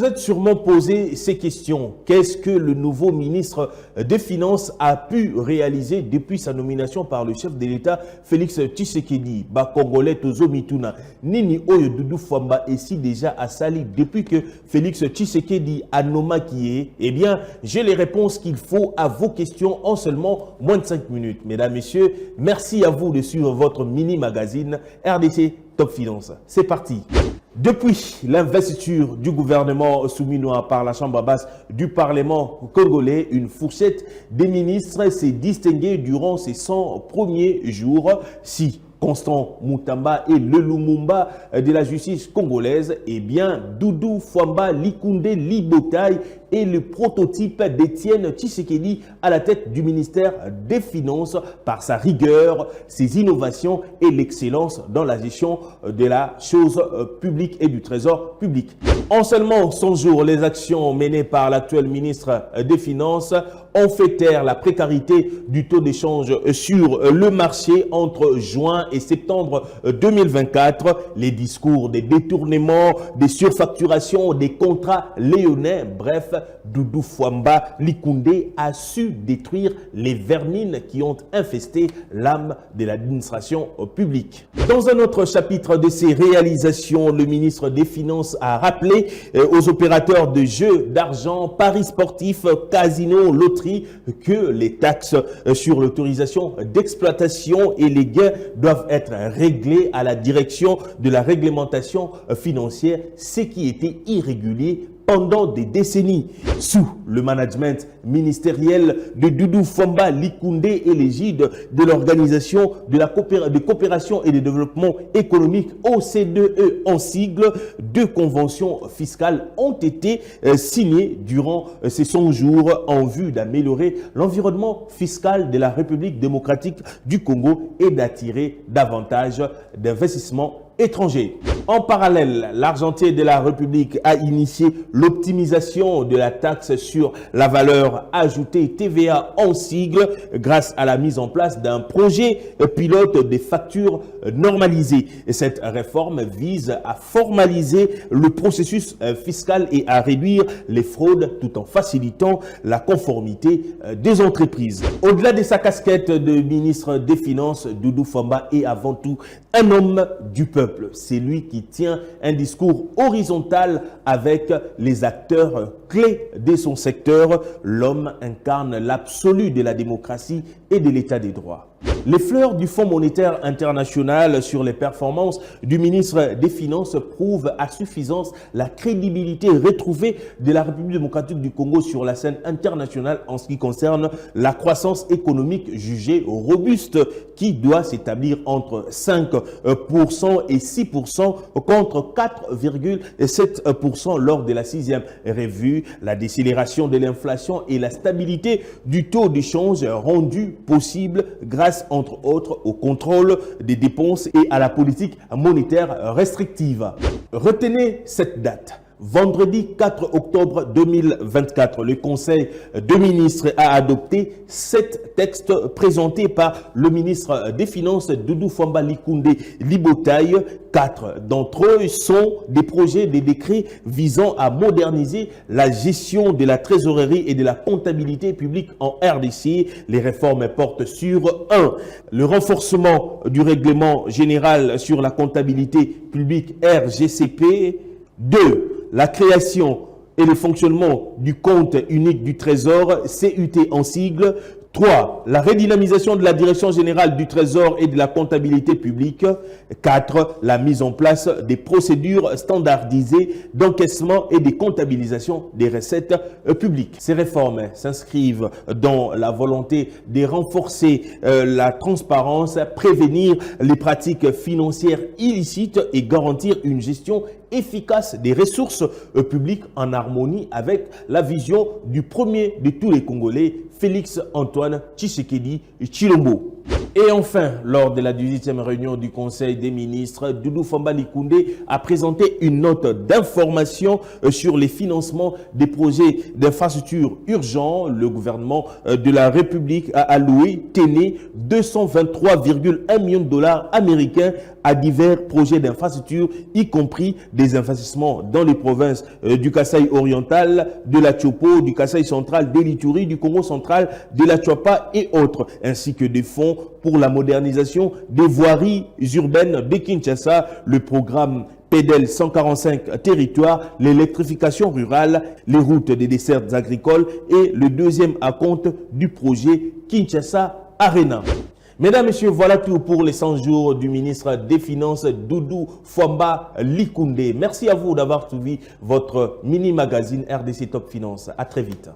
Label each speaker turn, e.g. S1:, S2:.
S1: vous êtes sûrement posé ces questions. Qu'est-ce que le nouveau ministre des Finances a pu réaliser depuis sa nomination par le chef de l'État, Félix Tshisekedi? Congolais Tozo Mituna, Nini Oyo Doudou Fwamba est si déjà à Sali depuis que Félix Tshisekedi a nommé qui est? Eh bien, j'ai les réponses qu'il faut à vos questions en seulement moins de 5 minutes. Mesdames, Messieurs, merci à vous de suivre votre mini-magazine RDC Top Finance. C'est parti. Depuis l'investiture du gouvernement souminois par la Chambre basse du Parlement congolais, une fourchette des ministres s'est distinguée durant ces 100 premiers jours. Si Constant Mutamba et le Lumumba de la justice congolaise, eh bien, Doudou Fwamba Likunde Libotaï est le prototype d'Étienne Tshisekedi à la tête du ministère des Finances par sa rigueur, ses innovations et l'excellence dans la gestion de la chose publique et du trésor public. En seulement 100 jours, les actions menées par l'actuel ministre des Finances ont fait taire la précarité du taux d'échange sur le marché entre juin et septembre 2024. Les discours des détournements, des surfacturations, des contrats léonins, bref, Doudou Fwamba Likunde a su détruire les vermines qui ont infesté l'âme de l'administration publique. Dans un autre chapitre de ses réalisations, le ministre des Finances a rappelé aux opérateurs de jeux d'argent, paris sportifs, casinos, loteries que les taxes sur l'autorisation d'exploitation et les gains doivent être réglés à la direction de la réglementation financière, ce qui était irrégulier pendant des décennies. Sous le management ministériel de Doudou Fwamba Likunde et l'égide de l'Organisation de coopération et de développement économique OCDE en sigle, 2 conventions fiscales ont été signées durant ces 100 jours en vue d'améliorer l'environnement fiscal de la République démocratique du Congo et d'attirer davantage d'investissements étrangers. En parallèle, l'argentier de la République a initié l'optimisation de la taxe sur la valeur ajoutée TVA en sigle grâce à la mise en place d'un projet pilote des factures normalisées. Et cette réforme vise à formaliser le processus fiscal et à réduire les fraudes tout en facilitant la conformité des entreprises. Au-delà de sa casquette de ministre des Finances, Doudou Fwamba est avant tout un homme du peuple. C'est lui qui tient un discours horizontal avec les acteurs clés de son secteur. L'homme incarne l'absolu de la démocratie et de l'état des droits. Les fleurs du Fonds monétaire international sur les performances du ministre des Finances prouvent à suffisance la crédibilité retrouvée de la République démocratique du Congo sur la scène internationale en ce qui concerne la croissance économique jugée robuste qui doit s'établir entre 5% et 6% contre 4,7% lors de la 6e revue. La décélération de l'inflation et la stabilité du taux d'échange rendu possible grâce entre autres au contrôle des dépenses et à la politique monétaire restrictive. Retenez cette date. Vendredi 4 octobre 2024, le Conseil des ministres a adopté 7 textes présentés par le ministre des Finances Doudou Fwamba Likunde Libotaï. 4 d'entre eux sont des projets de décrets visant à moderniser la gestion de la trésorerie et de la comptabilité publique en RDC. Les réformes portent sur 1. Le renforcement du règlement général sur la comptabilité publique RGCP. 2. La création et le fonctionnement du compte unique du Trésor, CUT en sigle. 3. La redynamisation de la Direction générale du Trésor et de la comptabilité publique. 4. La mise en place des procédures standardisées d'encaissement et de comptabilisation des recettes publiques. Ces réformes s'inscrivent dans la volonté de renforcer la transparence, prévenir les pratiques financières illicites et garantir une gestion efficace des ressources publiques en harmonie avec la vision du premier de tous les Congolais, Félix Antoine Tshisekedi Tshilombo. Et enfin, lors de la 18e réunion du Conseil des ministres, Doudou Fwamba Likunde a présenté une note d'information sur les financements des projets d'infrastructures urgents. Le gouvernement de la République a alloué 223,1 millions de dollars américains à divers projets d'infrastructure, y compris des investissements dans les provinces du Kasaï oriental, de la Tchopo, du Kasaï central, de l'Ituri, du Congo central, de la Tchouapa et autres, ainsi que des fonds pour la modernisation des voiries urbaines de Kinshasa, le programme PEDEL 145 territoires, l'électrification rurale, les routes des desserts agricoles et le deuxième acompte du projet Kinshasa Arena. Mesdames, Messieurs, voilà tout pour les 100 jours du ministre des Finances, Doudou Fwamba Likoundé. Merci à vous d'avoir suivi votre mini-magazine RDC Top Finance. À très vite.